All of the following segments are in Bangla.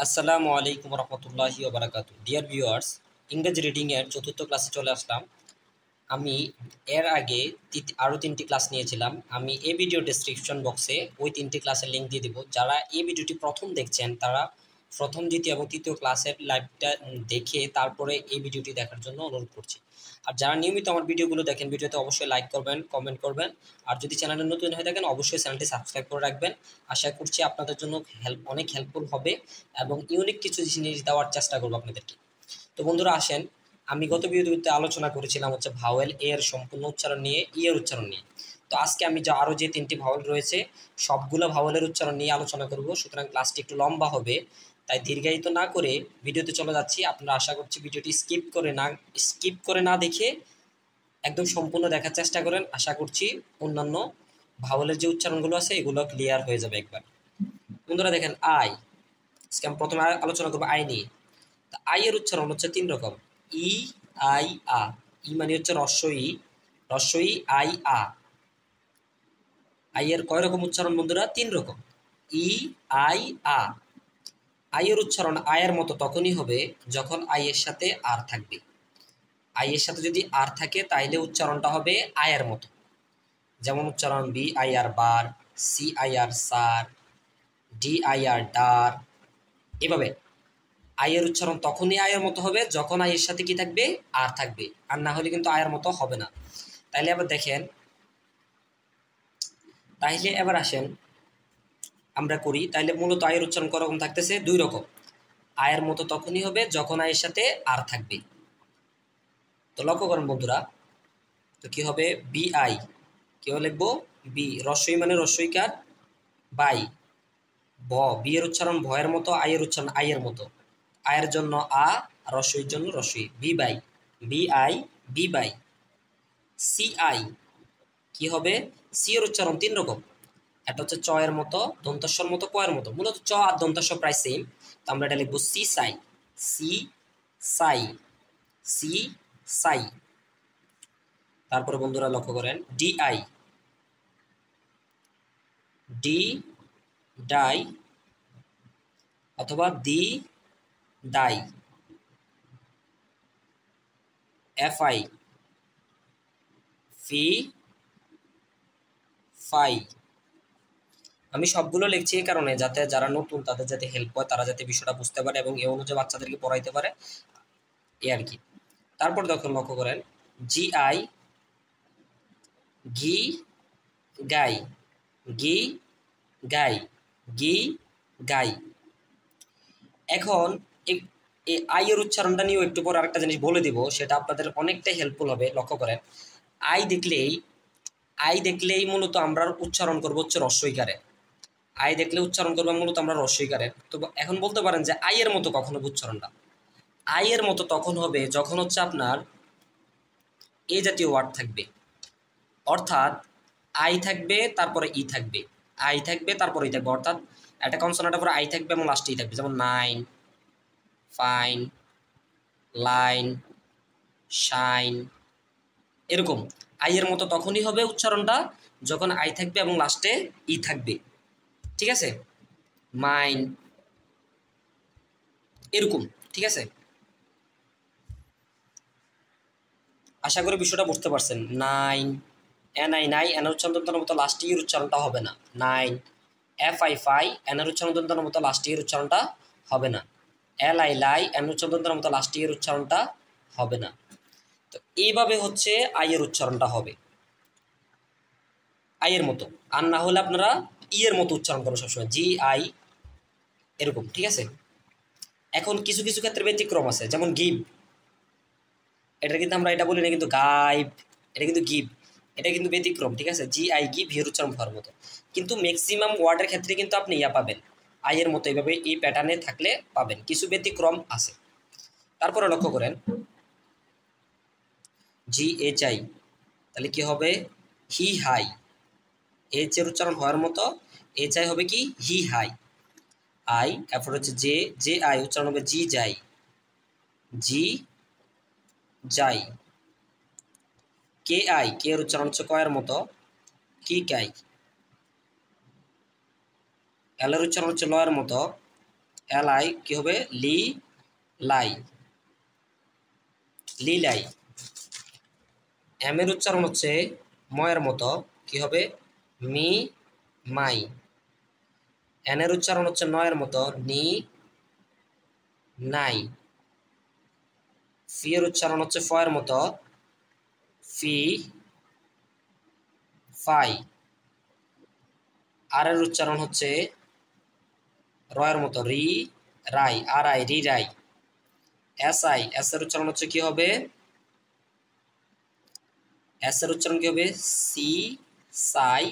আসসালামু আলাইকুম রহমতুল্লাহি ওয়া বারাকাতুহু। ডিয়ার ভিউয়ার্স, ইংরেজি রিডিং এর চতুর্থ ক্লাসে চলে আসলাম। আমি এর আগে আরও 3টি ক্লাস নিয়েছিলাম। আমি এই ভিডিও ডেসক্রিপশন বক্সে ওই 3টি ক্লাসের লিঙ্ক দিয়ে দেবো। যারা এই ভিডিওটি প্রথম দেখছেন তারা প্রথম, দ্বিতীয় এবং তৃতীয় ক্লাসের লাইভটা দেখে তারপরে এই ভিডিওটি দেখার জন্য অনুরোধ করছি। আর যারা নিয়মিত আমার ভিডিওগুলো দেখেন, ভিডিওতে অবশ্যই লাইক করবেন, কমেন্ট করবেন। আর যদি চ্যানেলে নতুন হয়ে থাকেন অবশ্যই চ্যানেলটি সাবস্ক্রাইব করে রাখবেন। আশা করছি আপনাদের জন্য অনেক হেল্পফুল হবে এবং ইউনিক কিছু জিনিস দেওয়ার চেষ্টা করবো আপনাদেরকে। তো বন্ধুরা আসেন, আমি গত ভিডিওতে আলোচনা করেছিলাম হচ্ছে ভাওয়েল এ এর সম্পূর্ণ উচ্চারণ নিয়ে, ই এর উচ্চারণ নিয়ে। তো আজকে আমি আরও যে 3টি ভাওয়েল রয়েছে সবগুলো ভাওয়েলের উচ্চারণ নিয়ে আলোচনা করব। সুতরাং ক্লাসটি একটু লম্বা হবে, তাই দীর্ঘায়িত না করে ভিডিওতে চলে যাচ্ছি। আপনারা আশা করছি ভিডিওটি স্কিপ করে না দেখে একদম সম্পূর্ণ দেখার চেষ্টা করেন। আশা করছি অন্যান্য ভাওয়েলের যে উচ্চারণগুলো আছে এগুলো ক্লিয়ার হয়ে যাবে একবার। বন্ধুরা দেখেন, আই, আজকে আমি প্রথমে আলোচনা করবো আই নিয়ে। তা আই এর উচ্চারণ হচ্ছে 3 রকম। ই, আই, আ। ই মানে হচ্ছে রস্বই আই, আ। আই এর কয় রকম উচ্চারণ বন্ধুরা? 3 রকম। ই, আই, আ। আই এর উচ্চারণ আয়ের মতো তখনই হবে যখন আই এর সাথে আর থাকবে। আই এর সাথে যদি আর থাকে তাইলে উচ্চারণটা হবে আয়ের মতো। যেমন উচ্চারণ বি আই আর বার, সি আই আর সার, ডি আই আর ডার। এভাবে আয়ের উচ্চারণ তখনই আয়ের মতো হবে যখন আয়ের সাথে কি থাকবে? আর থাকবে। আর না হলে কিন্তু আয়ের মতো হবে না। তাইলে আবার দেখেন, তাইলে এবার আসেন আমরা করি। তাইলে মূলত আয়ের উচ্চারণ করকম থাকতেছে 2 রকম। আয়ের মতো তখনই হবে যখন আয়ের সাথে আর থাকবে। তো লক্ষ্য করেন বন্ধুরা, তো কি হবে? বি আই, কেউ লিখবো বি, রস্বই মানে রস্বইকার, বাই, ব, বি এর উচ্চারণ ভয়ের মতো, আয়ের উচ্চারণ আয়ের মতো। আয়ের জন্য আ, রস্বইর জন্য রস্বই। বি বাই, বি আই, বি বাই। সি আই, কি হবে? সি এর উচ্চারণ 3 রকম। এটা হচ্ছে চ এর মতো, দন্তস্বর মতো, ক এর মতো। মূলত চ আর দন্তস্ব প্রায় সেম। তো আমরা এটা লিখবো সি সাই, সি সাই, সি সাই। তারপরে বন্ধুরা লক্ষ্য করেন, ডি আই, ডি ডাই অথবা দি ডাই। এফ আই, ফি ফাই। আমি সবগুলো লিখছি এই কারণে যাতে যারা নতুন তাদের যাতে হেল্প হয়, তারা যাতে বিষয়টা বুঝতে পারে এবং এ অনুযায়ী বাচ্চাদেরকে পড়াইতে পারে, এ আর কি। তারপর দেখুন লক্ষ্য করেন, জি আই, ঘি গাই, ঘি গাই, ঘি গাই। এখন এই আই এর উচ্চারণটা নিয়েও একটু পরে আরেকটা জিনিস বলে দিব, সেটা আপনাদের অনেকটাই হেল্পফুল হবে। লক্ষ্য করেন, আই দেখলেই আই দেখলেই মূলত আমরা উচ্চারণ করবো হচ্ছে রস্বইকারে। আই দেখলে উচ্চারণ করবো মূলত আমরা রস্বইকারে। তো এখন বলতে পারেন যে আই এর মতো কখন হবে উচ্চারণটা? আই এর মতো তখন হবে যখন হচ্ছে আপনার এ জাতীয় ওয়ার্ড থাকবে। অর্থাৎ আই থাকবে তারপরে ই থাকবে, আই থাকবে তারপরে ই থাকবে। অর্থাৎ একটা কনসোনেন্টের পরে আই থাকবে এবং লাস্টে ই থাকবে। যেমন নাইন, ফাইন, লাইন, শাইন। এরকম আই এর মতো তখনই হবে উচ্চারণটা যখন আই থাকবে এবং লাস্টে ই থাকবে। ঠিক আছে? মাইন, এরকম। ঠিক আছে? আশা করি বিষয়টা বুঝতে পারছেন। নাইন, এন আই নাই, এনের উচ্চারণ দন্তের মতো লাস্ট ইয়ের উচ্চারণটা হবে না। নাইন। এফ আই ফাই, এনের উচ্চারণ দন্তের মতো লাস্ট ইয়ের উচ্চারণটা হবে না। এল আই লাই, এনের উচ্চারণ দন্তের মতো লাস্ট ইয়ের উচ্চারণটা হবে না। তো এইভাবে হচ্ছে আই এর উচ্চারণটা হবে আই এর মতো। আর না হলে আপনারা ই এর মতো উচ্চারণ করবেন সবসময়, জি আই, এরকম। ঠিক আছে? এখন কিছু কিছু ক্ষেত্রে ব্যতিক্রম আছে, যেমন গিভ। এটা কিন্তু আমরা এটা বলি না কিন্তু গাইব, এটা কিন্তু গিভ। এটা কিন্তু ব্যতিক্রম। ঠিক আছে? জি আই গিভ এর উচ্চারণ হওয়ার মতো। কিন্তু ম্যাক্সিমাম ওয়ার্ডের ক্ষেত্রে কিন্তু আপনি ইয়া পাবেন, আই এর মতো এইভাবে এই প্যাটার্নে থাকলে পাবেন। কিছু ব্যতিক্রম আছে। তারপরে লক্ষ্য করেন, জি এইচ আই, তাহলে কি হবে? হি হাই। এইচ এর উচ্চারণ হওয়ার মতো, এইচ আই হবে কি? হি হাই। আই, এরপর হচ্ছে জে, জে আই উচ্চারণ হবে জি যাই, জি যাই। কে আই, কে এর উচ্চারণ হচ্ছে কয়ের মতো, কি কাই। এল এর উচ্চারণ হচ্ছে লয়ের মতো, এলাই কি হবে লি লাই, লিলাই। এম এর উচ্চারণ হচ্ছে ময়ের মতো, কি হবে মি মাই। এন এর উচ্চারণ হচ্ছে নয়ের মতো, নি নাই। ফি এর উচ্চারণ হচ্ছে ফয়ের মতো, ফি ফাই। আর এর উচ্চারণ হচ্ছে রয়ের মতো, রি রাই, আর আই রি রাই। এস আই, এস এর উচ্চারণ হচ্ছে কি হবে, এস এর উচ্চারণ কি হবে সি সাই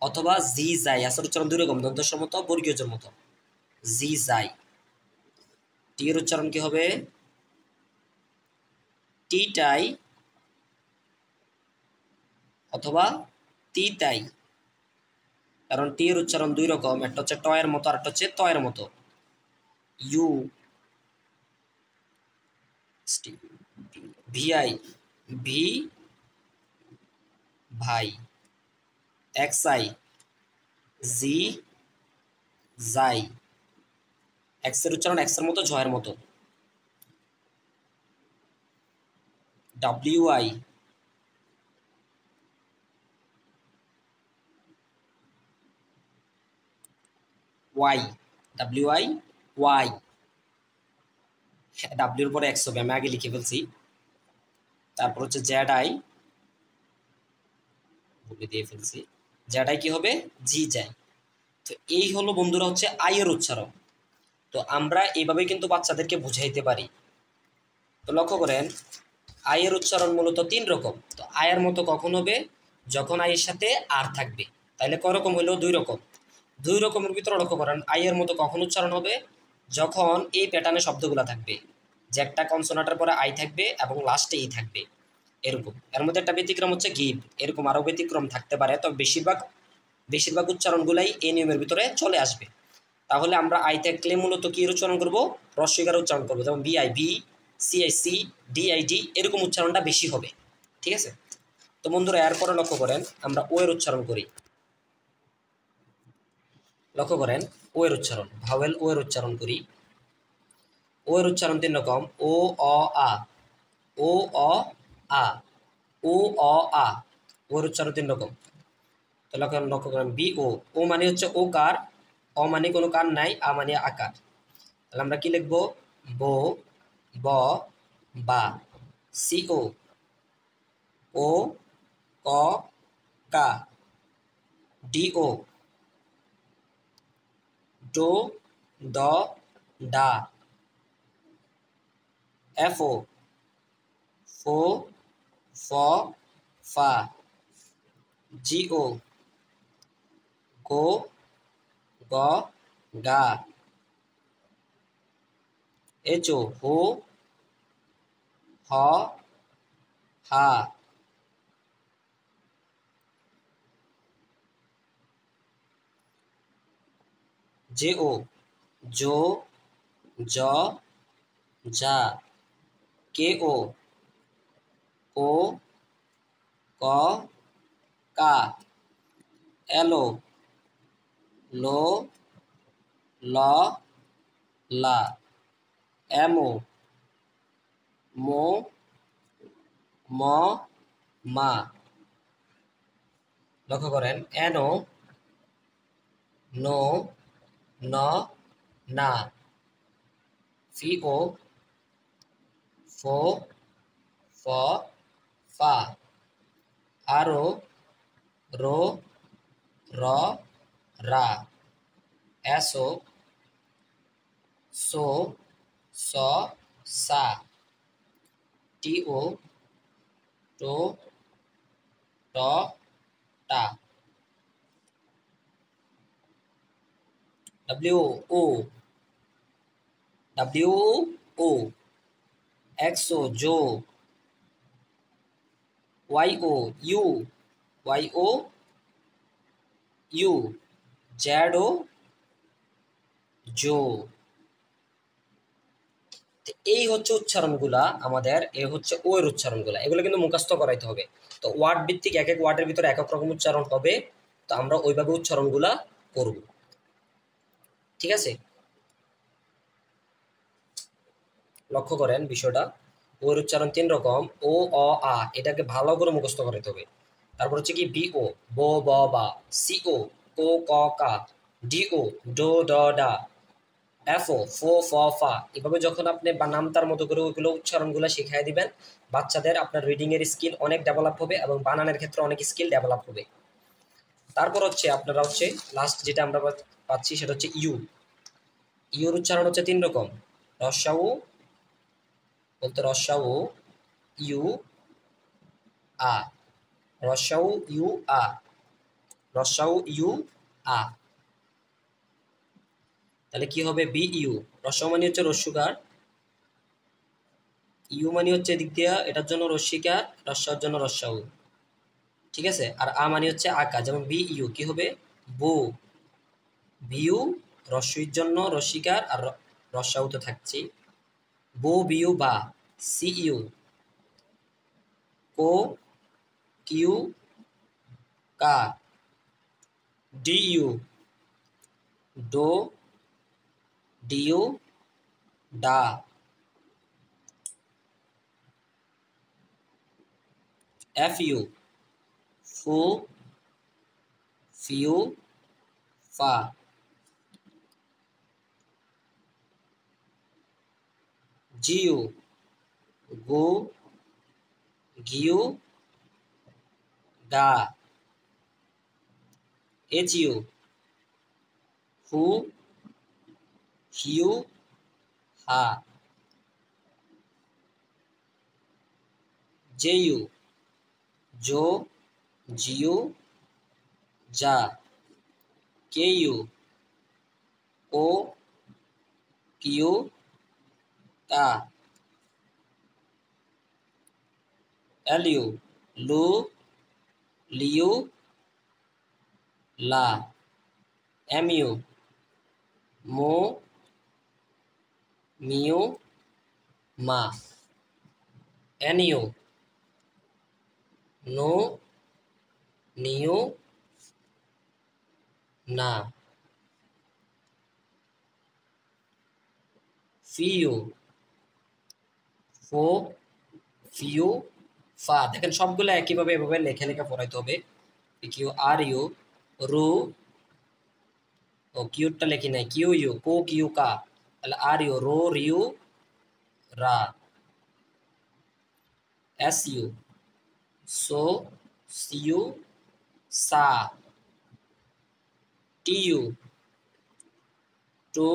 অথবা জি যাই। এস এর উচ্চারণ দুই রকম, দন্তস্বর মতো বর্গীয়জের মতো, জি যাই। টি এর উচ্চারণ কি হবে টি টাই অথবা তি তাই, কারণ টি এর উচ্চারণ দুই রকম, একটা হচ্ছে টয়ের মতো আর একটা হচ্ছে তয়ের মতো। ইউ ভিআই, ভি ভাই। এক্স আই, জি যাই। এক্স এর উচ্চারণ এক্স এর মতো ঝয়ের মতো। W I, Y, W I Y. ডাব্লিউর পরে এক্স হবে, আমি আগে লিখে ফেলছি। তারপর হচ্ছে জেড আই, বলে দিয়ে ফেলছি, জেড আই কি হবে জি যাই। তো এই হলো বন্ধুরা হচ্ছে আই এর উচ্চারণ। তো আমরা এইভাবে কিন্তু বাচ্চাদেরকে বুঝাইতে পারি। তো লক্ষ্য করেন আই এর উচ্চারণ মূলত তিন রকম। তো আয়ের মতো কখন হবে, যখন আয়ের সাথে আর থাকবে। তাইলে কয় রকম হইলো, দুই রকম। দুই রকমের ভিতরে লক্ষ্য করেন আই এর মতো কখন উচ্চারণ হবে, যখন এই প্যাটার্নে শব্দগুলো থাকবে, যে একটা কনসোনান্টের পরে আই থাকবে এবং লাস্টে ই থাকবে, এরকম। এর মধ্যে একটা ব্যতিক্রম হচ্ছে গিভ, এরকম আরো ব্যতিক্রম থাকতে পারে, তবে বেশিরভাগ উচ্চারণগুলাই এই নিয়মের ভিতরে চলে আসবে। তাহলে আমরা আই থাকলে মূলত কি উচ্চারণ করব, হ্রস্বইকার উচ্চারণ করবো, যেমন বিআই বি, সিআই সি, ডিআইডি, এরকম উচ্চারণটা বেশি হবে। ঠিক আছে। তো বন্ধুরা এরপরে লক্ষ্য করেন আমরা ও এর উচ্চারণ করি। লক্ষ্য করেন ও এর উচ্চারণ, ভাওয়েল ও এর উচ্চারণ করি। ও এর উচ্চারণ তিন রকম, ও অ আ, ও অ আ, ও অ আ। ও এর উচ্চারণ তিন রকম। তো লক্ষ্য করেন বি ও, ও মানে হচ্ছে ও কার, অ মানে কোনো কার নাই, আ মানে আকার। তাহলে আমরা কি লিখবো, বো ব বা। সি ও, ও ক কা। ডি ও, ডো দ ডা। এফ ও, ফো ফ ফা। জি ও, গো গ গা। এইচ ও, হো হ হা। জে ও, জো জ যা। কে ও, কো ক কা। এল ও, লো ল লা। এম ও, মো ম মা। লক্ষ্য করেন এন ও, নো ন না। ফি ও, ফো ফ ফা। আর ও, রো র রা। এস ও, সো স সা। টি ও, টো ট টা। W O, W O. X O, জো। Y O, U, Y O U. Z O, জো। এই হচ্ছে উচ্চারণগুলা আমাদের, এ হচ্ছে ও এর উচ্চারণগুলা, এগুলো কিন্তু মুখস্থ করাইতে হবে। তো ওয়ার্ড ভিত্তিক এক এক ওয়ার্ডের ভিতরে এক এক রকম উচ্চারণ হবে। তো আমরা ওইভাবে উচ্চারণগুলা করব। ঠিক আছে। লক্ষ্য করেন বিষয়টা। ওর উচ্চারণ 3 রকম, ও অ আ, এটাকে ভালো করে মুখস্থ করতে হবে। তারপর হচ্ছে কি বিও, ব ব বা, সিও, কো ক কা, ডিও, ডো ড ডা, এফও, ফো ফ ফা। এভাবে যখন আপনি নামতার মতো করে ওইগুলো উচ্চারণগুলো শিখাই দিবেন, বাচ্চাদের আপনার রিডিং এর স্কিল অনেক ডেভেলপ হবে এবং বানানের ক্ষেত্রে অনেক স্কিল ডেভেলপ হবে। তারপর হচ্ছে আপনারা হচ্ছে লাস্ট যেটা আমরা পাচ্ছি সেটা হচ্ছে ইউ। ইউর উচ্চারণ হচ্ছে 3 রকম, রস্যাউ বলতে রস্যাউ ইউ আ, রস্যাউ ইউ আ, রস্যাউ ইউ আ। তাহলে কি হবে? B U. রস্যাউ মানে হচ্ছে রস্যুকার, ইউ মানে হচ্ছে এদিক দিয়া এটার জন্য রস্যিকার, রস্যার জন্য রস্যাউ, ঠিক আছে। আর আ মানে হচ্ছে আকা, যেমন বি ইউ কি হবে? বু। বিউ রস্যইর জন্য রস্যিকার, আর রস্যাউ তো থাকছে। বো বিউ বা, সি ইউ, কো কিউ কা, ডি ইউ, ডো ডিউ ডা, এফ ইউ, ফু ফিউ ফা, জি ইউ, গু ঘিউ গা, এইচ ইউ, হু হিউ হা, জে ইউ, জো জিউ যা, কে ইউ, ও কিউ কা, এল ইউ, লু লিউ লা, এম ইউ, মো মিউ মা, এন ইউ, নো নিউ না, ফিউ, ফো ফিউ ফা। দেখেন সবগুলো একইভাবে এভাবে লেখা লেখা পড়াইতে হবে। কিউ আর ইউ, রু, ও কিউটা লেখি নাই, কিউ ইউ, কো কিউ কা, তাহলে আর ইউ, রো রিউ রা, এস ইউ, সো সিউ সা, টি ইউ, টু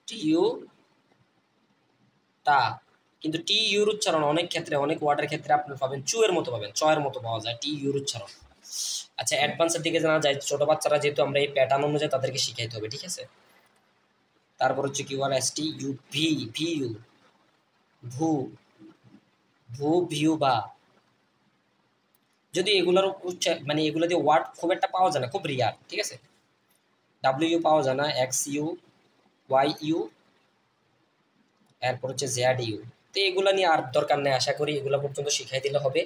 টিউ টা। কিন্তু টি ইউর উচ্চারণ অনেক ক্ষেত্রে, অনেক ওয়ার্ডের ক্ষেত্রে আপনার পাবেন চু এর মতো পাবেন, চয়ের মতো পাওয়া যায় টি ইউর উচ্চারণ। আচ্ছা, অ্যাডভান্সের দিকে জানা যায়, ছোট বাচ্চারা যেহেতু আমরা এই প্যাটার্ন অনুযায়ী তাদেরকে শিখাইতে হবে, ঠিক আছে। তারপর হচ্ছে Q R S T U, V V U, ভু ভু ভিউ বা। যদি এগুলোর মানে এগুলো দিয়ে ওয়ার্ড খুব একটা পাওয়া যায় না, খুব রিয়ার, ঠিক আছে। ডাব্লিউ ইউ পাওয়া যায় না, এক্স ইউ, ওয়াই ইউ, এরপর হচ্ছে জেড ইউ। তো এগুলো নিয়ে আর দরকার নেই, আশা করি এগুলো পর্যন্ত শিখাই দিলে হবে।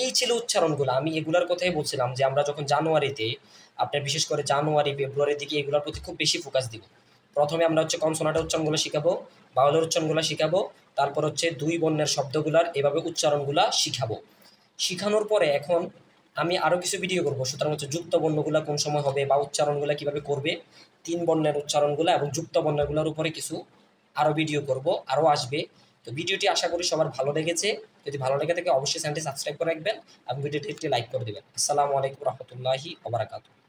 এই ছিল উচ্চারণগুলো। আমি এগুলার কথাই বলছিলাম যে আমরা যখন জানুয়ারিতে, আপনার বিশেষ করে জানুয়ারি ফেব্রুয়ারির দিকে এগুলোর প্রতি খুব বেশি ফোকাস দিব। প্রথমে আমরা হচ্ছে কনসোনান্টের উচ্চারণগুলো শিখাবো, বাউলের উচ্চারণগুলো শিখাবো, তারপর হচ্ছে দুই বর্ণের শব্দগুলার এভাবে উচ্চারণগুলা শিখাবো। শিখানোর পরে এখন আমি আরও কিছু ভিডিও করবো, সুতরাং হচ্ছে যুক্ত বর্ণগুলো কোন সময় হবে বা উচ্চারণগুলো কিভাবে করবে, তিন বর্ণের উচ্চারণগুলো এবং যুক্ত বর্ণগুলোর উপরে কিছু আরও ভিডিও করব, আরও আসবে। তো ভিডিওটি আশা করি সবার ভালো লেগেছে। যদি ভালো লেগে থাকে অবশ্যই চ্যানেলটি সাবস্ক্রাইব করে রাখবেন এবং ভিডিওটি একটি লাইক করে দেবেন। আসসালামু আলাইকুম রহমতুল্লাহি ওয়া বারাকাতুহু।